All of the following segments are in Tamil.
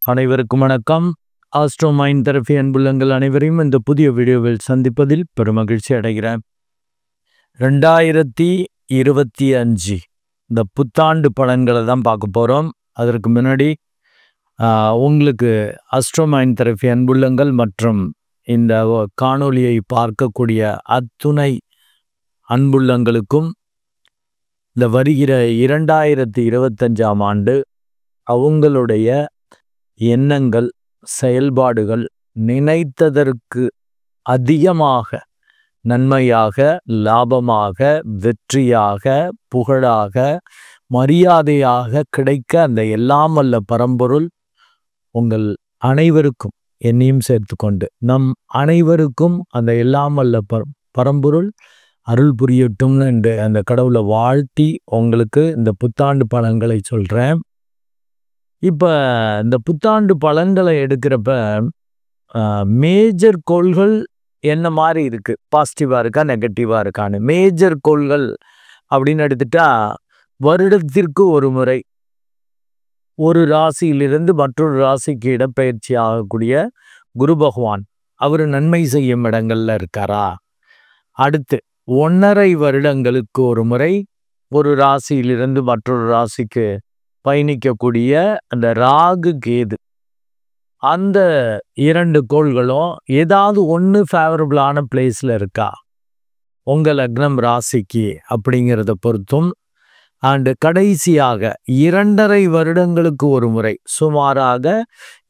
அனைவருக்கும் வணக்கம். ஆஸ்ட்ரோ மைண்ட் தெரபி அன்புள்ளங்கள் அனைவரையும் இந்த புதிய வீடியோவில் சந்திப்பதில் பெருமகிழ்ச்சி அடைகிறேன். 2025 இந்த புத்தாண்டு பலன்களை தான் பார்க்க போகிறோம். அதற்கு முன்னாடி உங்களுக்கு ஆஸ்ட்ரோ மைண்ட் தெரபி அன்புள்ளங்கள் மற்றும் இந்த காணொளியை பார்க்கக்கூடிய அத்துணை அன்புள்ளங்களுக்கும் இந்த வருகிற 2025ஆம் ஆண்டு அவங்களுடைய எண்ணங்கள், செயல்பாடுகள் நினைத்ததற்கு அதிகமாக நன்மையாக, லாபமாக, வெற்றியாக, புகழாக, மரியாதையாக கிடைக்க அந்த எல்லாம் வல்ல பரம்பொருள் உங்கள் அனைவருக்கும், என்னையும் சேர்த்து கொண்டு நம் அனைவருக்கும் அந்த எல்லாம் வல்ல பரம்பொருள் அருள் புரியட்டும்னு என்று அந்த கடவுளை வாழ்த்தி உங்களுக்கு இந்த புத்தாண்டு பலன்களை சொல்கிறேன். இப்போ இந்த புத்தாண்டு பலன்களை எடுக்கிறப்ப மேஜர் கோள்கள் என்ன மாதிரி இருக்குது, பாசிட்டிவாக இருக்கா நெகட்டிவாக இருக்கான்னு. மேஜர் கோள்கள் அப்படின்னு எடுத்துட்டா, வருடத்திற்கு ஒரு முறை ஒரு ராசியிலிருந்து மற்றொரு ராசிக்கு இடப்பெயர்ச்சி ஆகக்கூடிய குரு பகவான் அவர் நன்மை செய்யும் இடங்கள்ல இருக்காரா. அடுத்து 1.5 வருடங்களுக்கு ஒரு முறை ஒரு ராசியிலிருந்து மற்றொரு ராசிக்கு பயணிக்கக்கூடிய அந்த ராகு கேது, அந்த 2 கோள்களும் ஏதாவது ஒன்று ஃபேவரபிளான பிளேஸில் இருக்கா உங்கள் லக்னம் ராசிக்கு அப்படிங்கிறத பொறுத்தும். அண்டு கடைசியாக 2.5 வருடங்களுக்கு ஒரு முறை, சுமாராக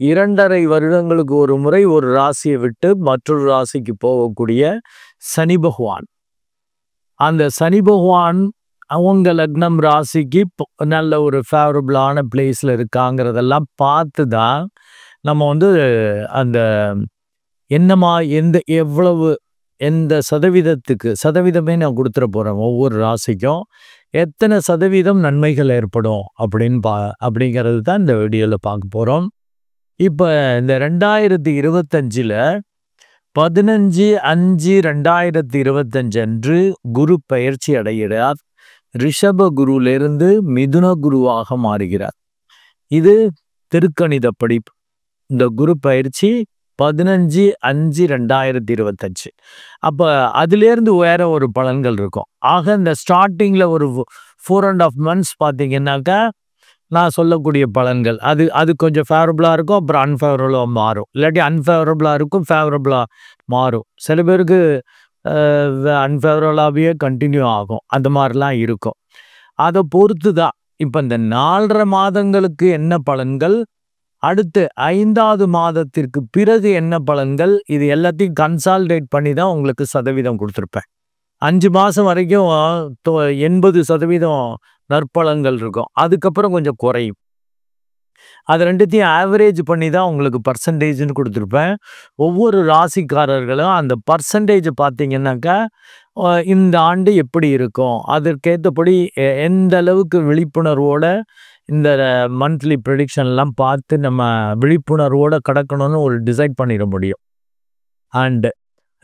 2.5 வருடங்களுக்கு ஒரு முறை ஒரு ராசியை விட்டு மற்றொரு ராசிக்கு போகக்கூடிய சனி பகவான், அந்த சனி பகவான் அவங்க லக்னம் ராசிக்கு நல்ல ஒரு ஃபேவரபிளான பிளேஸில் இருக்காங்கிறதெல்லாம் பார்த்து தான் நம்ம அந்த என்னமா எவ்வளவு எந்த சதவீதமே நான் கொடுத்துட போகிறேன். ஒவ்வொரு ராசிக்கும் எத்தனை சதவீதம் நன்மைகள் ஏற்படும் அப்படிங்கிறது தான் இந்த வீடியோவில் பார்க்க போகிறோம். இப்போ இந்த 2025 15/5/2025 அன்று குரு பயிற்சி அடைகிறார். ரிஷப குருவிலிருந்து மிதுன குருவாக மாறுகிறார். இது திருக்கணிதப்படி இந்த குரு பயிற்சி 15/5/2025. அப்போ அதுலேருந்து வேற ஒரு பலன்கள் இருக்கும். ஆக இந்த ஸ்டார்டிங்கில் ஒரு 4.5 months பார்த்தீங்கன்னாக்கா நான் சொல்லக்கூடிய பலன்கள் அது கொஞ்சம் ஃபேவரபுளாக இருக்கும், அப்புறம் அன்ஃபேவரபுளாக மாறும், இல்லாட்டி அன்ஃபேவரபுளாக இருக்கும், ஃபேவரபுளாக மாறும். சில பேருக்கு அன்ஃபேவரபுளாகவே கண்டினியூ ஆகும், அந்த மாதிரிலாம் இருக்கும். அதை பொறுத்து தான் இப்போ இந்த 4.5 மாதங்களுக்கு என்ன பலன்கள், அடுத்து 5வது மாதத்திற்கு பிறகு என்ன பலன்கள், இது எல்லாத்தையும் கன்சால்டேட் பண்ணி தான் உங்களுக்கு சதவீதம் கொடுத்துருப்பேன். 5 மாதம் வரைக்கும் 80% நற்பலன்கள் இருக்கும், அதுக்கப்புறம் கொஞ்சம் குறையும். அது ரெண்டுத்தையும் ஆவரேஜ் பண்ணி தான் உங்களுக்கு பர்சன்டேஜ்னு கொடுத்துருப்பேன். ஒவ்வொரு ராசிக்காரர்களும் அந்த பர்சன்டேஜ் பார்த்தீங்கன்னாக்கா இந்த ஆண்டு எப்படி இருக்கும், அதற்கேற்றபடி எந்த அளவுக்கு விழிப்புணர்வோட இந்த மந்த்லி ப்ரெடிக்ஷன்லாம் பார்த்து நம்ம விழிப்புணர்வோடு கடக்கணும்னு ஒரு டிசைட் பண்ணிட முடியும். அண்டு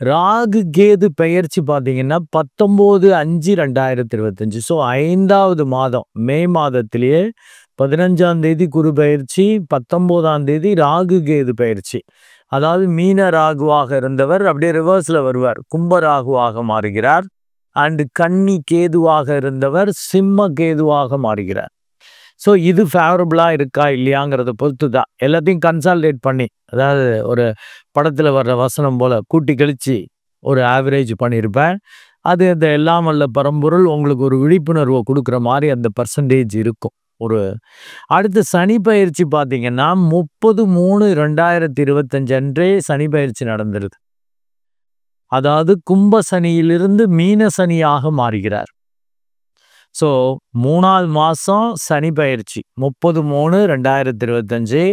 ராகு கேது பெயர்ச்சி பார்த்தீங்கன்னா 19/5/2025. ஸோ 5வது மாதம் மே மாதத்திலேயே 15ஆம் தேதி குரு பயிற்சி, 19ஆம் தேதி ராகு கேது பயிற்சி. அதாவது மீன ராகுவாக இருந்தவர் அப்படியே ரிவர்ஸில் வருவார், கும்ப ராகுவாக மாறுகிறார். அண்டு கன்னி கேதுவாக இருந்தவர் சிம்ம கேதுவாக மாறுகிறார். ஸோ இது ஃபேவரபுளாக இருக்கா இல்லையாங்கிறத பொறுத்து தான் எல்லாத்தையும் கன்சால்டேட் பண்ணி, அதாவது ஒரு படத்தில் வர்ற வசனம் போல் கூட்டி கழித்து ஒரு ஆவரேஜ் பண்ணியிருப்பேன். அது அந்த எல்லாம் வல்ல பரம்பொருள் உங்களுக்கு ஒரு விழிப்புணர்வை கொடுக்குற மாதிரி அந்த பர்சன்டேஜ் இருக்கும். அடுத்து சனி பயிற்சி பார்த்தீங்கன்னா 30/3/2025 அன்றே சனி பயிற்சி நடந்துருது. அதாவது கும்ப சனியிலிருந்து மீன சனியாக மாறுகிறார். ஸோ 3வது மாதம் சனி பயிற்சி 30/3/2025,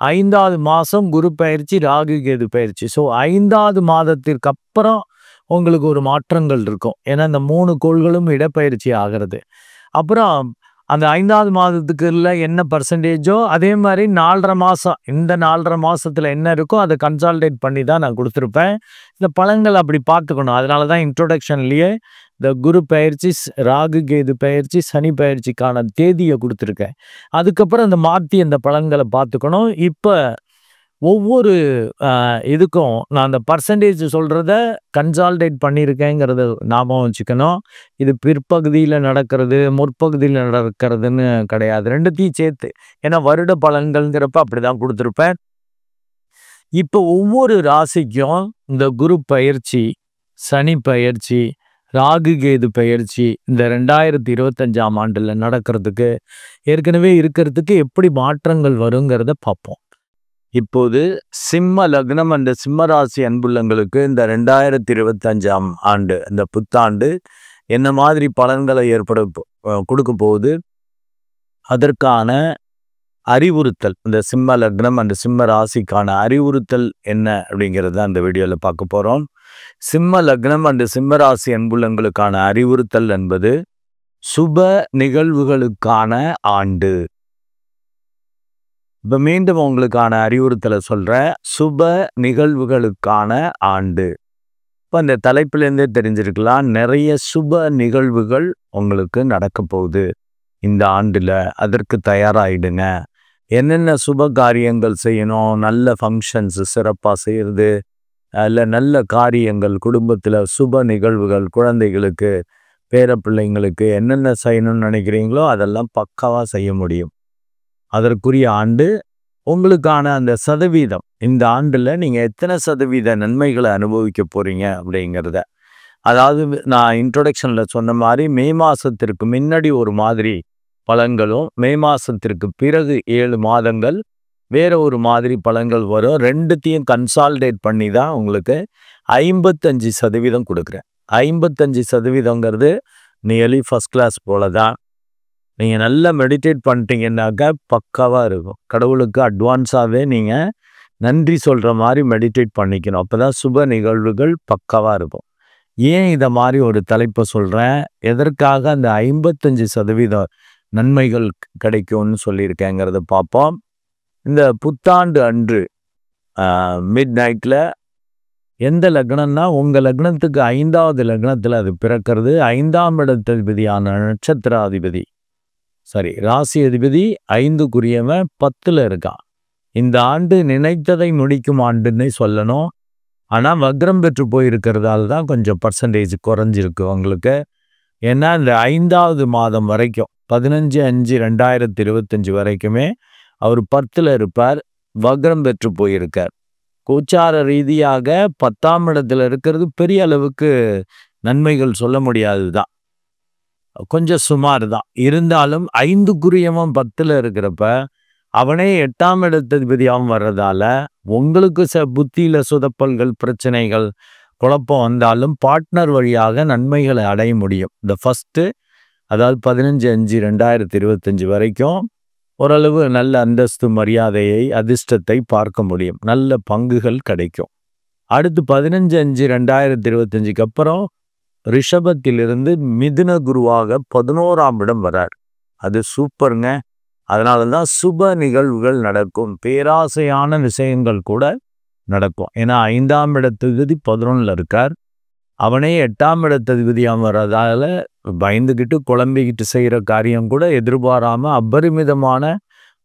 5வது மாதம் குரு பயிற்சி ராகு கேது பயிற்சி. ஸோ 5வது மாதத்திற்கு அப்புறம் உங்களுக்கு ஒரு மாற்றங்கள் இருக்கும், ஏன்னா இந்த 3 கோள்களும் இடப்பெயர்ச்சி ஆகிறது. அப்புறம் அந்த 5வது மாதத்துக்குள்ள என்ன பர்சன்டேஜோ அதே மாதிரி 4.5 மாசம் இந்த 4.5 மாசத்துல என்ன இருக்கோ அதை கன்சால்டேட் பண்ணி தான் நான் கொடுத்துருப்பேன். இந்த பலன்கள் அப்படி பார்த்துக்கணும். அதனால தான் இன்ட்ரோடக்ஷன்லயே இந்த குரு பெயர்ச்சி, ராகு கேது பெயர்ச்சி, சனி பெயர்ச்சிக்கான தேதியை கொடுத்துருக்கேன். அதுக்கப்புறம் இந்த மாற்றி அந்த பலன்களை பார்த்துக்கணும். இப்போ ஒவ்வொரு இதுக்கும் நான் அந்த பர்சன்டேஜ் சொல்கிறத கன்சால்டேட் பண்ணியிருக்கேங்கிறத ஞாபகம் வச்சுக்கணும். இது பிற்பகுதியில் நடக்கிறது, முற்பகுதியில் நடக்கிறதுன்னு கிடையாது. 2த்தையும் சேர்த்து. ஏன்னா வருட பலன்கள்ங்கிறப்ப அப்படி தான் கொடுத்துருப்பேன். இப்போ ஒவ்வொரு ராசிக்கும் இந்த குரு பயிற்சி, சனி பயிற்சி, ராகு கேது பெயர்ச்சி இந்த 2025ஆம் ஆண்டில் நடக்கிறதுக்கு ஏற்கனவே இருக்கிறதுக்கு எப்படி மாற்றங்கள் வருங்கிறத பார்ப்போம். இப்போது சிம்ம லக்னம் அந்த சிம்ம ராசி அன்புள்ளங்களுக்கு இந்த 2025ஆம் ஆண்டு இந்த புத்தாண்டு என்ன மாதிரி பலன்களை கொடுக்க போகுது, அதற்கான அறிவுறுத்தல், இந்த சிம்ம லக்னம் அந்த சிம்ம ராசிக்கான அறிவுறுத்தல் என்ன அப்படிங்கிறத அந்த வீடியோவில் பார்க்க போகிறோம். சிம்ம லக்னம் அந்த சிம்ம ராசி அன்புள்ளங்களுக்கான அறிவுறுத்தல் என்பது சுப நிகழ்வுகளுக்கான ஆண்டு. இப்போ மீண்டும் உங்களுக்கான அறிவுறுத்தலை சொல்கிறேன். சுப நிகழ்வுகளுக்கான ஆண்டு. இப்போ இந்த தலைப்பிலேருந்தே தெரிஞ்சிருக்கலாம், நிறைய சுப நிகழ்வுகள் உங்களுக்கு நடக்க போகுது இந்த ஆண்டில். அதற்கு தயாராகிடுங்க. என்னென்ன சுப காரியங்கள் செய்யணும், நல்ல ஃபங்க்ஷன்ஸ் சிறப்பாக செய்கிறது, இல்லை நல்ல காரியங்கள் குடும்பத்தில் சுப நிகழ்வுகள், குழந்தைகளுக்கு பேரப்பிள்ளைங்களுக்கு என்னென்ன செய்யணும்னு நினைக்கிறீங்களோ அதெல்லாம் பக்காவாக செய்ய முடியும். அதற்குரிய ஆண்டு. உங்களுக்கான அந்த சதவீதம், இந்த ஆண்டில் நீங்கள் எத்தனை சதவீத நன்மைகளை அனுபவிக்க போகிறீங்க அப்படிங்கிறத, அதாவது நான் இன்ட்ரோடக்ஷனில் சொன்ன மாதிரி மே மாதத்திற்கு முன்னாடி ஒரு மாதிரி பலன்களும், மே மாதத்திற்கு பிறகு 7 மாதங்கள் வேறு ஒரு மாதிரி பலன்கள் வரும். 2த்தையும் கன்சால்டேட் பண்ணி தான் உங்களுக்கு 55% கொடுக்குறேன். 55%ங்கிறது நியர்லி ஃபஸ்ட் கிளாஸ் போல தான். நீங்கள் நல்லா மெடிடேட் பண்ணிட்டீங்கன்னாக்கா பக்காவாக இருக்கும். கடவுளுக்கு அட்வான்ஸாகவே நீங்கள் நன்றி சொல்கிற மாதிரி மெடிடேட் பண்ணிக்கணும். அப்போ தான் சுப நிகழ்வுகள் பக்காவாக இருக்கும். ஏன் இதை மாதிரி ஒரு தலைப்பை சொல்கிறேன், எதற்காக அந்த 55% நன்மைகள் கிடைக்கும்னு சொல்லியிருக்கேங்கிறத பார்ப்போம். இந்த புத்தாண்டு அன்று மிட் நைட்டில் எந்த லக்னம்னா உங்கள் லக்னத்துக்கு 5வது லக்னத்தில் அது பிறக்கிறது. 5ஆம் இடத்ததிபதியான நட்சத்திராதிபதி, சரி ராசி அதிபதி 5க்குரியவன் 10ல் இருக்கான். இந்த ஆண்டு நினைத்ததை முடிக்கும் ஆண்டுன்னு சொல்லணும். ஆனால் வக்ரம் பெற்று போயிருக்கிறதால தான் கொஞ்சம் பர்சன்டேஜ் குறைஞ்சிருக்கு உங்களுக்கு. ஏன்னா இந்த 5வது மாதம் வரைக்கும் 15/5/2025 வரைக்குமே அவர் 10ல் இருப்பார். வக்ரம் பெற்று போயிருக்கார். கோச்சார ரீதியாக 10ஆம் இடத்துல இருக்கிறது பெரிய அளவுக்கு நன்மைகள் சொல்ல முடியாது தான், கொஞ்சம் சுமார் தான். இருந்தாலும் 5க்குரியவன் 10ல் இருக்கிறப்ப அவனே 8ஆம் இடத்ததிபதியாகவும் வர்றதால உங்களுக்கு புத்தியில் சொதப்பல்கள், பிரச்சனைகள், குழப்பம் வந்தாலும் பார்ட்னர் வழியாக நன்மைகளை அடைய முடியும். இந்த ஃபஸ்ட்டு அதாவது 15/5/2025 வரைக்கும் ஓரளவு நல்ல அந்தஸ்து, மரியாதையை, அதிர்ஷ்டத்தை பார்க்க முடியும். நல்ல பங்குகள் கிடைக்கும். அடுத்து 15/5/2025க்கு அப்புறம் ரிஷபத்திலிருந்து மிதுன குருவாக 11ஆம் இடம் வரார். அது சூப்பருங்க. அதனால தான் சுப நிகழ்வுகள் நடக்கும். பேராசையான விஷயங்கள் கூட நடக்கும். ஏன்னா 5ஆம் இடத்ததிபதி 11ல் இருக்கார். அவனே 8ஆம் இடத்ததிபதியாக வர்றதால பயந்துக்கிட்டு குழம்பிக்கிட்டு செய்கிற காரியம் கூட எதிர்பாராமல் அபரிமிதமான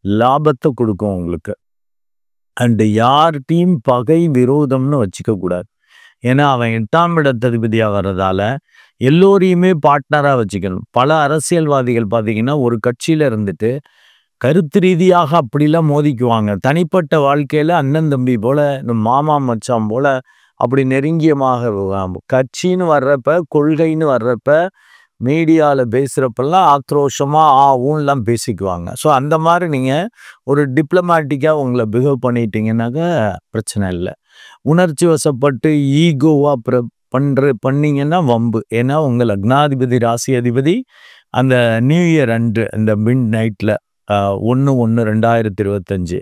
லாபத்தை கொடுக்கும் உங்களுக்கு. அண்டு யார்கிட்டையும் பகை விரோதம்னு வச்சுக்க கூடாது. ஏன்னா அவன் 8ஆம் இடத்ததிபதியாக வர்றதால எல்லோரையுமே பார்ட்னராக வச்சுக்கணும். பல அரசியல்வாதிகள் பார்த்தீங்கன்னா ஒரு கட்சியில் இருந்துட்டு கருத்து ரீதியாக அப்படிலாம் மோதிக்குவாங்க. தனிப்பட்ட வாழ்க்கையில் அண்ணன் தம்பி போல, மாமா மச்சான் போல அப்படி நெருங்கியமாக கட்சின்னு வர்றப்ப, கொள்கைன்னு வர்றப்ப, மீடியாவில் பேசுகிறப்பெல்லாம் ஆக்ரோஷமாக ஊன்லாம் பேசிக்குவாங்க. ஸோ அந்த மாதிரி நீங்கள் ஒரு டிப்ளமேட்டிக்காக உங்களை பிஹேவ் பண்ணிட்டீங்கன்னாக்கா பிரச்சனை இல்லை. உணர்ச்சி வசப்பட்டு ஈகோவாக பண்ணிங்கன்னா வம்பு. ஏன்னா உங்கள் லக்னாதிபதி, ராசி அதிபதி அந்த நியூ இயர் அன்று இந்த மிட் நைட்டில் 1/1/2025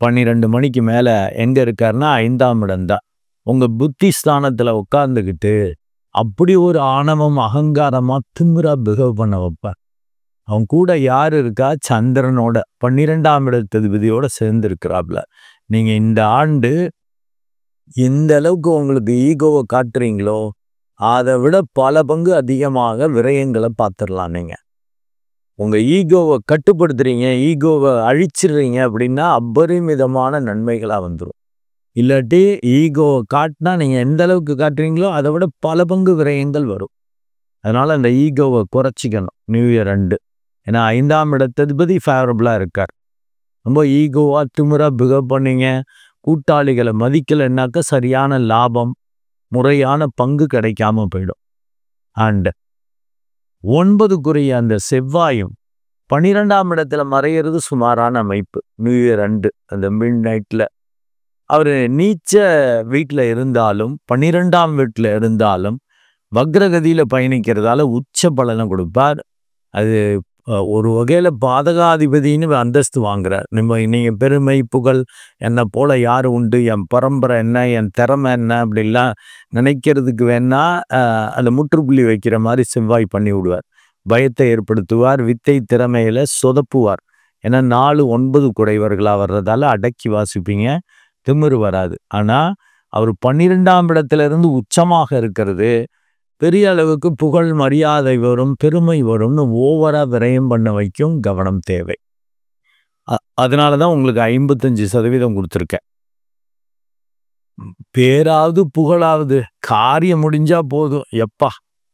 12 மணிக்கு மேலே எங்கே இருக்காருன்னா 5ஆம் இடம்தான். உங்கள் புத்தி ஸ்தானத்தில் உட்காந்துக்கிட்டு அப்படி ஒரு ஆணவம், அகங்காரமாக திமிரா பிஹேவ் பண்ண வைப்பார். அவன் கூட யார் இருக்கா? சந்திரனோட 12ஆம் இடத்ததிபதியோட சேர்ந்து இருக்கிறாப்ல. நீங்க இந்த ஆண்டு எந்த அளவுக்கு உங்களுக்கு ஈகோவை காட்டுறீங்களோ அதை விட பல பங்கு அதிகமாக விரயங்களை பார்த்துடலாம். நீங்க உங்க ஈகோவை கட்டுப்படுத்துறீங்க, ஈகோவை அழிச்சிடுறீங்க அப்படின்னா அபரிமிதமான நன்மைகளா வந்துடும். இல்லாட்டி ஈகோவை காட்டினா நீங்க எந்த அளவுக்கு காட்டுறீங்களோ அதை விட பல பங்கு விரயங்கள் வரும். அதனால அந்த ஈகோவை குறைச்சிக்கணும் நியூ இயர் 2. ஏன்னா 5ஆம் இடத்ததிபதி ஃபேவரபிளா இருக்கார். ரொம்ப ஈகோவா திமிரா பிகவ் பண்ணீங்க, கூட்டாளிகளை மதிக்கலைன்னாக்க சரியான லாபம், முறையான பங்கு கிடைக்காம போயிடும். அண்ட் 9க்குரிய அந்த செவ்வாயும் 12ஆம் இடத்துல மறையிறது சுமாரான அமைப்பு. நியூ இயர் 2 அந்த மிட் நைட்ல அவர் நீச்ச வீட்டில் இருந்தாலும் 12ஆம் வீட்டில் இருந்தாலும் வக்ரகதியில பயணிக்கிறதால உச்ச பலனை கொடுப்பார். அது ஒரு வகையில் பாதகாதிபதினு அந்தஸ்து வாங்குறார். நீங்கள் பெருமை புகழ் என்னை போல யார் உண்டு, என் பரம்பரை என்ன, என் திறமை என்ன அப்படிலாம் நினைக்கிறதுக்கு வேணா அந்த முற்றுப்புள்ளி வைக்கிற மாதிரி செவ்வாய் பண்ணி விடுவார். பயத்தை ஏற்படுத்துவார், வித்தை திறமையில சொதப்புவார். ஏன்னா 4 9 குறைவர்களாக வர்றதால அடக்கி வாசிப்பீங்க, திமிரு வராது. ஆனால் அவர் 12ஆம் இடத்துல இருந்து உச்சமாக இருக்கிறது பெரிய அளவுக்கு புகழ் மரியாதை வரும், பெருமை வரும்னு ஓவரா விரயம் பண்ண வைக்கும். கவனம் தேவை. அதனாலதான் உங்களுக்கு 55% கொடுத்துருக்கேன். பேராவது புகழாவது காரியம் முடிஞ்சா போதும் எப்பா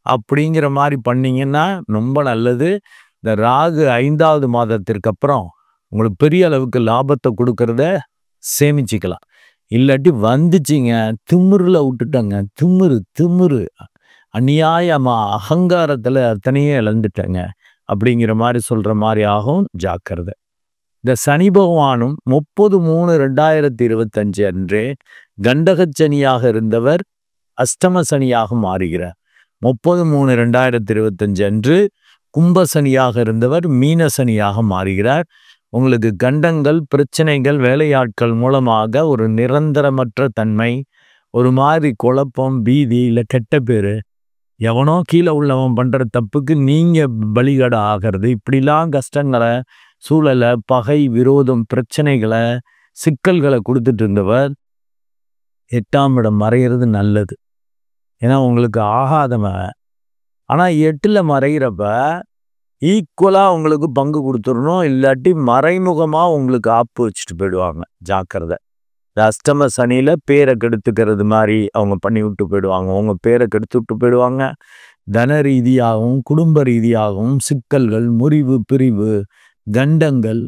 அப்படிங்கிற மாதிரி பண்ணீங்கன்னா ரொம்ப நல்லது. இந்த ராகு 5ஆவது மாதத்திற்கு அப்புறம் உங்களுக்கு பெரிய அளவுக்கு லாபத்தை கொடுக்கறத சேமிச்சுக்கலாம். இல்லாட்டி வந்துச்சிங்க திமிருல விட்டுட்டங்க, திமிரு அநியாயமா அகங்காரத்துல அத்தனையே இழந்துட்டங்க அப்படிங்கிற மாதிரி சொல்ற மாதிரி ஆகும். ஜாக்கிரதை. இந்த சனி பகவானும் 30/3/2025 அன்றே கண்டகச்சனியாக இருந்தவர் அஷ்டம சனியாக மாறுகிறார். 30/3/2025 அன்று கும்பசனியாக இருந்தவர் மீன சனியாக மாறுகிறார். உங்களுக்கு கண்டங்கள், பிரச்சனைகள், வேலையாட்கள் மூலமாக ஒரு நிரந்தரமற்ற தன்மை, ஒரு மாதிரி குழப்பம், பீதி, இல்லை கெட்ட பேரு, எவனோ கீழே உள்ளவன் பண்ற தப்புக்கு நீங்க பலிகடை ஆகிறது, இப்படிலாம் கஷ்டங்களை, சூழலை, பகை, விரோதம், பிரச்சனைகளை, சிக்கல்களை கொடுத்துட்டு இருந்தவர் 8ஆம் இடம் மறைகிறது நல்லது. ஏன்னா உங்களுக்கு ஆகாதவன். ஆனா 8ல் மறைகிறப்ப ஈக்குவலா உங்களுக்கு பங்கு கொடுத்துடணும், இல்லாட்டி மறைமுகமா உங்களுக்கு ஆப்பு வச்சுட்டு போயிடுவாங்க. ஜாக்கிரதை. அஷ்டம சனியில பேரை கெடுத்துக்கிறது மாதிரி அவங்க பண்ணி விட்டு போயிடுவாங்க. உங்க பேரை கெடுத்து விட்டு போயிடுவாங்க. தன ரீதியாகவும் குடும்ப ரீதியாகவும் சிக்கல்கள், முறிவு, பிரிவு, கண்டங்கள்,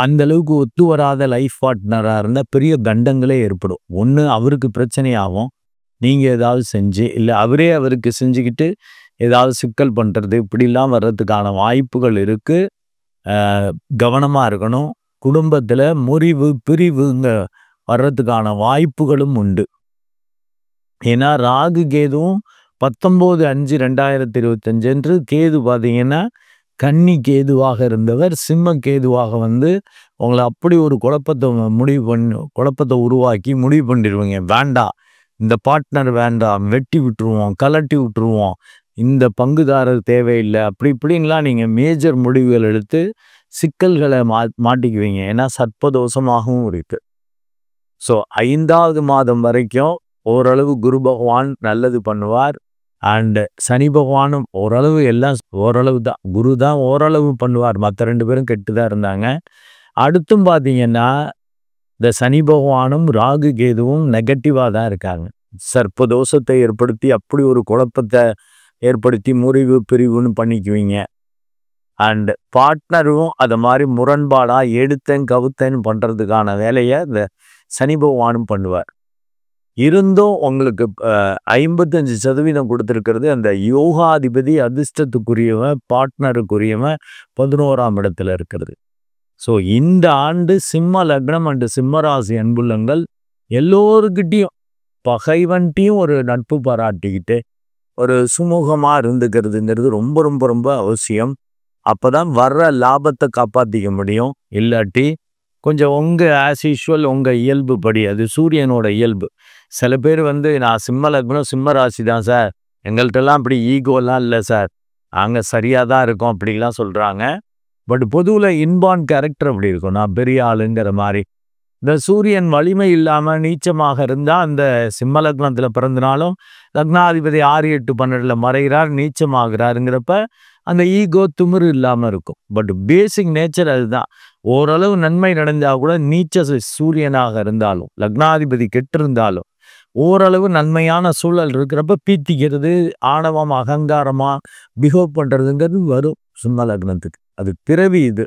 அந்த அளவுக்கு ஒத்து வராத லைஃப் பார்ட்னராக இருந்தால் பெரிய கண்டங்களே ஏற்படும். ஒன்று அவருக்கு பிரச்சனையாகும், நீங்கள் ஏதாவது செஞ்சு, இல்லை அவரே அவருக்கு செஞ்சுக்கிட்டு ஏதாவது சிக்கல் பண்ணுறது, இப்படிலாம் வர்றதுக்கான வாய்ப்புகள் இருக்குது. கவனமாக இருக்கணும். குடும்பத்தில் முறிவு, பிரிவுங்க வர்றதுக்கான வாய்ப்புகளும் உண்டு. ஏன்னா ராகு கேதுவும் 19/5/2025 அன்று கேது பார்த்தீங்கன்னா கன்னி கேதுவாக இருந்தவர் சிம்ம கேதுவாக வந்து உங்களை அப்படி ஒரு குழப்பத்தை உருவாக்கி முடிவு பண்ணிடுவீங்க. வேண்டாம், இந்த பார்ட்னர் வேண்டாம், வெட்டி விட்டுருவோம், கலட்டி விட்டுருவோம், இந்த பங்குதாரர் தேவையில்லை, அப்படி இப்படின்லாம் நீங்கள் மேஜர் முடிவுகள் எடுத்து சிக்கல்களை மாட்டிக்குவீங்க. ஏன்னா சர்ப்பதோஷமாகவும் இருக்கு. ஸோ 5ஆவது மாதம் வரைக்கும் ஓரளவு குரு பகவான் நல்லது பண்ணுவார். அண்ட் சனி பகவானும் ஓரளவு, எல்லாம் ஓரளவு தான், குரு தான் ஓரளவு பண்ணுவார். மற்ற 2 பேரும் கெட்டு தான் இருந்தாங்க. அடுத்தும் பார்த்தீங்கன்னா இந்த சனி பகவானும் ராகு கேதுவும் நெகட்டிவாக தான் இருக்காங்க. சர்ப்பதோஷத்தை ஏற்படுத்தி அப்படி ஒரு குழப்பத்தை ஏற்படுத்தி முறிவு பிரிவுன்னு பண்ணிக்குவீங்க. அண்ட் பார்ட்னரும் அதை மாதிரி முரண்பாடாக எடுத்தேன் கவுத்தேன்னு பண்ணுறதுக்கான வேலையை இந்த சனி பகவானும் பண்ணுவார். இருந்தும் உங்களுக்கு 55% கொடுத்துருக்கிறது அந்த யோகாதிபதி, அதிர்ஷ்டத்துக்குரியவன், பார்ட்னருக்குரியவன் 11ஆம் இடத்துல இருக்கிறது. ஸோ இந்த ஆண்டு சிம்ம லக்னம் அண்டு சிம்மராசி அன்புள்ளங்கள் எல்லோருக்கிட்டையும் பகைவன்ட்டையும் ஒரு நட்பு பாராட்டிக்கிட்டு ஒரு சுமூகமாக இருந்துக்கிறதுங்கிறது ரொம்ப ரொம்ப ரொம்ப அவசியம். அப்போ தான் வர்ற லாபத்தை காப்பாற்றிக்க முடியும். இல்லாட்டி கொஞ்சம் உங்கள் ஆஸ் யூஷுவல் உங்கள் இயல்பு படி, அது சூரியனோட இயல்பு. சில பேர் வந்து நான் சிம்ம லக்னம் சிம்ம ராசி தான் சார், எங்கள்கிட்டலாம் அப்படி ஈகோலாம் இல்லை சார், நாங்கள் சரியாக தான் இருக்கோம் அப்படிலாம் சொல்கிறாங்க. பட் பொதுவில் இன்பார்ன் கேரக்டர் அப்படி இருக்கும், நான் பெரிய ஆளுங்கிற மாதிரி. இந்த சூரியன் வலிமை இல்லாமல் நீச்சமாக இருந்தால் அந்த சிம்ம லக்னத்தில் பிறந்தனாலும் லக்னாதிபதி 6, 8, 12 மறைகிறார், நீச்சமாகிறாருங்கிறப்ப அந்த ஈகோ திமிரு இல்லாமல் இருக்கும். பட் பேசிக் நேச்சர் அதுதான். ஓரளவு நன்மை நடந்தால் கூட நீச்ச சூரியனாக இருந்தாலும் லக்னாதிபதி கெட்டிருந்தாலும் ஓரளவு நன்மையான சூழல் இருக்கிறப்ப பீத்திக்கிறது, ஆணவம், அகங்காரமாக பிஹேவ் பண்ணுறதுங்கிறது வரும் சிம்ம லக்னத்துக்கு. அது பிறவி. இது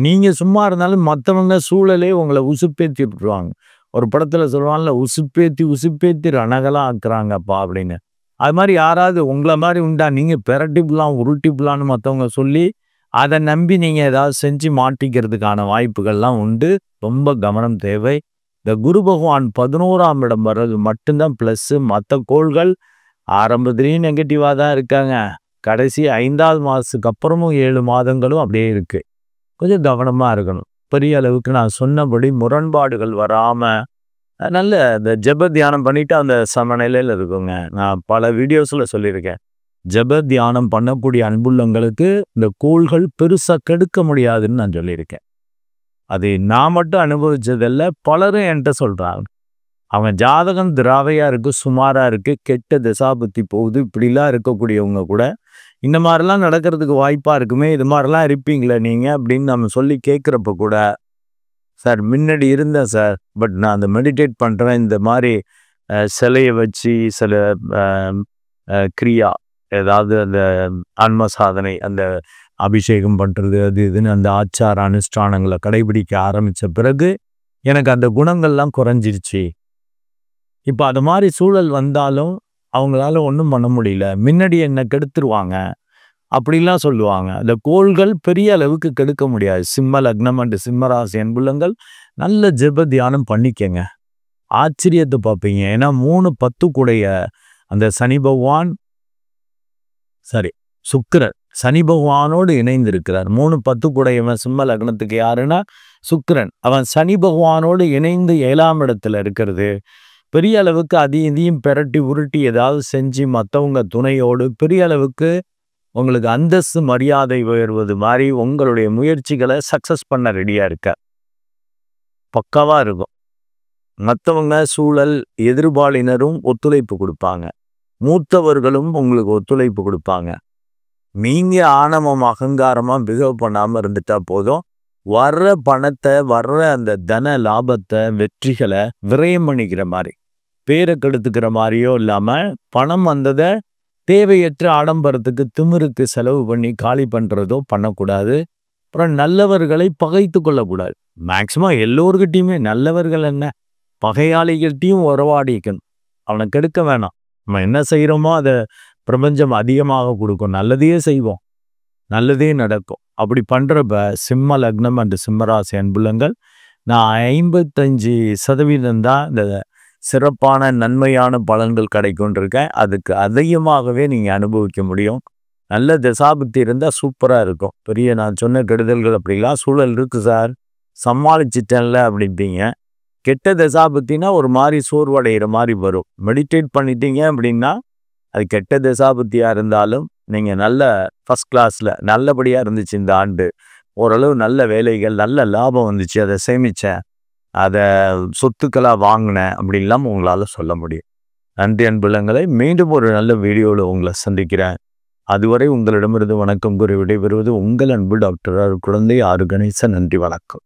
நீங்கள் சும்மா இருந்தாலும் மற்றவங்க சூழலே உங்களை உசுப்பேற்றி விட்டுருவாங்க. ஒரு படத்தில் சொல்லுவாங்கல்ல, உசுப்பேத்தி ரணகலாம் ஆக்குறாங்கப்பா அப்படின்னு. அது மாதிரி யாராவது உங்களை மாதிரி உண்டா? நீங்கள் பெரட்டிப்புலாம் உருட்டிப்புலான்னு மற்றவங்க சொல்லி அதை நம்பி நீங்கள் ஏதாவது செஞ்சு மாட்டிக்கிறதுக்கான வாய்ப்புகள்லாம் உண்டு. ரொம்ப கவனம் தேவை. இந்த குரு பகவான் 11ஆம் இடம் வர்றது மட்டும்தான் ப்ளஸ்ஸு. மற்ற கோள்கள் ஆரம்பத்துலேயும் நெகட்டிவாக தான் இருக்காங்க. கடைசி 5ஆவது மாதத்துக்கு அப்புறமும் 7 மாதங்களும் அப்படியே இருக்குது. கொஞ்சம் கவனமாக இருக்கணும். பெரிய அளவுக்கு நான் சொன்னபடி முரண்பாடுகள் வராமல் நல்ல இந்த ஜப தியானம் பண்ணிவிட்டு அந்த சமநிலையில் இருக்குங்க. நான் பல வீடியோஸில் சொல்லியிருக்கேன். ஜப தியானம் பண்ணக்கூடிய அன்புள்ளங்களுக்கு இந்த கோள்கள் பெருசாக கெடுக்க முடியாதுன்னு நான் சொல்லியிருக்கேன். அது நான் மட்டும் அனுபவிச்சதில்ல, பலரும் என்கிட்ட சொல்கிறாங்க. அவன் ஜாதகம் திராவையாக இருக்குது, சுமாராக இருக்குது, கெட்ட திசாபுத்தி போகுது, இப்படிலாம் இருக்கக்கூடியவங்க கூட இந்த மாதிரிலாம் நடக்கிறதுக்கு வாய்ப்பாக இருக்குமே, இது மாதிரிலாம் இருப்பீங்களே நீங்கள் அப்படின்னு நம்ம சொல்லி கேட்குறப்ப கூட, சார் முன்னாடி இருந்தேன் சார், பட் நான் அந்த மெடிடேட் பண்ணுறேன், இந்த மாதிரி சிலையை வச்சு சில கிரியா ஏதாவது அந்த ஆன்ம சாதனை, அந்த அபிஷேகம் பண்ணுறது, அது இதுன்னு அந்த ஆச்சார அனுஷ்டானங்களை கடைபிடிக்க ஆரம்பித்த பிறகு எனக்கு அந்த குணங்கள்லாம் குறைஞ்சிருச்சு. இப்போ அது மாதிரி சூழல் வந்தாலும் அவங்களால ஒன்றும் பண்ண முடியல, முன்னாடி என்னை கெடுத்துருவாங்க அப்படிலாம் சொல்லுவாங்க. அந்த கோள்கள் பெரிய அளவுக்கு கெடுக்க முடியாது. சிம்ம லக்னம் அண்டு சிம்மராசி அன்புள்ளங்கள் நல்ல ஜெப தியானம் பண்ணிக்கங்க, ஆச்சரியத்தை பார்ப்பீங்க. ஏன்னா 3-10 கூடைய அந்த சனி பகவான் சுக்கிரன் சனி பகவானோடு இணைந்து இருக்கிறார். 3-10 கூடையவன் சிம்ம லக்னத்துக்கு யாருன்னா சுக்கிரன். அவன் சனி பகவானோடு இணைந்து 7ஆம் இடத்துல இருக்கிறது பெரிய அளவுக்கு இதையும் பெரட்டி உருட்டி ஏதாவது செஞ்சு மற்றவங்க துணையோடு பெரிய அளவுக்கு உங்களுக்கு அந்தஸ்து மரியாதை உயர்வது மாதிரி உங்களுடைய முயற்சிகளை சக்ஸஸ் பண்ண ரெடியாக இருக்க பக்காவாக இருக்கும். மற்றவங்க சூழல் எதிர்பாலினரும் ஒத்துழைப்பு கொடுப்பாங்க, மூத்தவர்களும் உங்களுக்கு ஒத்துழைப்பு கொடுப்பாங்க. நீங்கள் ஆணவம் அகங்காரமாக பிஹேவ் பண்ணாமல் இருந்துட்டா போதும். வர்ற பணத்தை, வர்ற அந்த தன லாபத்தை, வெற்றிகளை விரயம் பண்ணிக்கிற மாதிரி, பேரை கெடுத்துக்கிற மாதிரியோ இல்லாமல் பணம் வந்ததை தேவையற்ற ஆடம்பரத்துக்கு திமிருக்கு செலவு பண்ணி காலி பண்ணுறதோ பண்ணக்கூடாது. அப்புறம் நல்லவர்களை பகைத்து கொள்ளக்கூடாது. மேக்சிமம் எல்லோருக்கிட்டையுமே நல்லவர்கள் என்ன, பகையாளிகள்கிட்டையும் உறவாடிக்கணும். அவனை கெடுக்க வேணாம். நம்ம என்ன செய்கிறோமோ அதை பிரபஞ்சம் அதிகமாக கொடுக்கும். நல்லதையே செய்வோம், நல்லதே நடக்கும். அப்படி பண்ணுறப்ப சிம்ம லக்னம் அண்டு சிம்மராசி அன்புள்ளங்கள் நான் 55% தான் இந்த சிறப்பான நன்மையான பலன்கள் கிடைக்கும்ன்றிருக்கேன். அதுக்கு அதிகமாகவே நீங்கள் அனுபவிக்க முடியும். நல்ல தசாபுத்தி இருந்தால் சூப்பராக இருக்கும். பெரிய நான் சொன்ன கெடுதல்கள் அப்படிலாம் சூழல் இருக்குது சார், சமாளிச்சிட்டேன்ல அப்படிப்பீங்க. கெட்ட தசாபுத்தினா ஒரு மாதிரி சோர்வடைகிற மாதிரி வரும். மெடிடேட் பண்ணிட்டீங்க அப்படின்னா அது கெட்ட தசாபுத்தியாக இருந்தாலும் நீங்கள் நல்ல ஃபஸ்ட் கிளாஸில் நல்லபடியாக இருந்துச்சு இந்த ஆண்டு, ஓரளவு நல்ல வேலைகள், நல்ல லாபம் வந்துச்சு, அதை சேமித்தேன், அதை சொத்துக்களாக வாங்கினேன் அப்படின்லாம் உங்களால் சொல்ல முடியும். நன்றி அன்புள்ளங்களை. மீண்டும் ஒரு நல்ல வீடியோவில் உங்களை சந்திக்கிறேன். அதுவரை உங்களிடமிருந்து வணக்கம் கூறி விடைபெறுவது உங்கள் அன்பு டாக்டர் குழந்தை ஆறு கணேசன். நன்றி, வணக்கம்.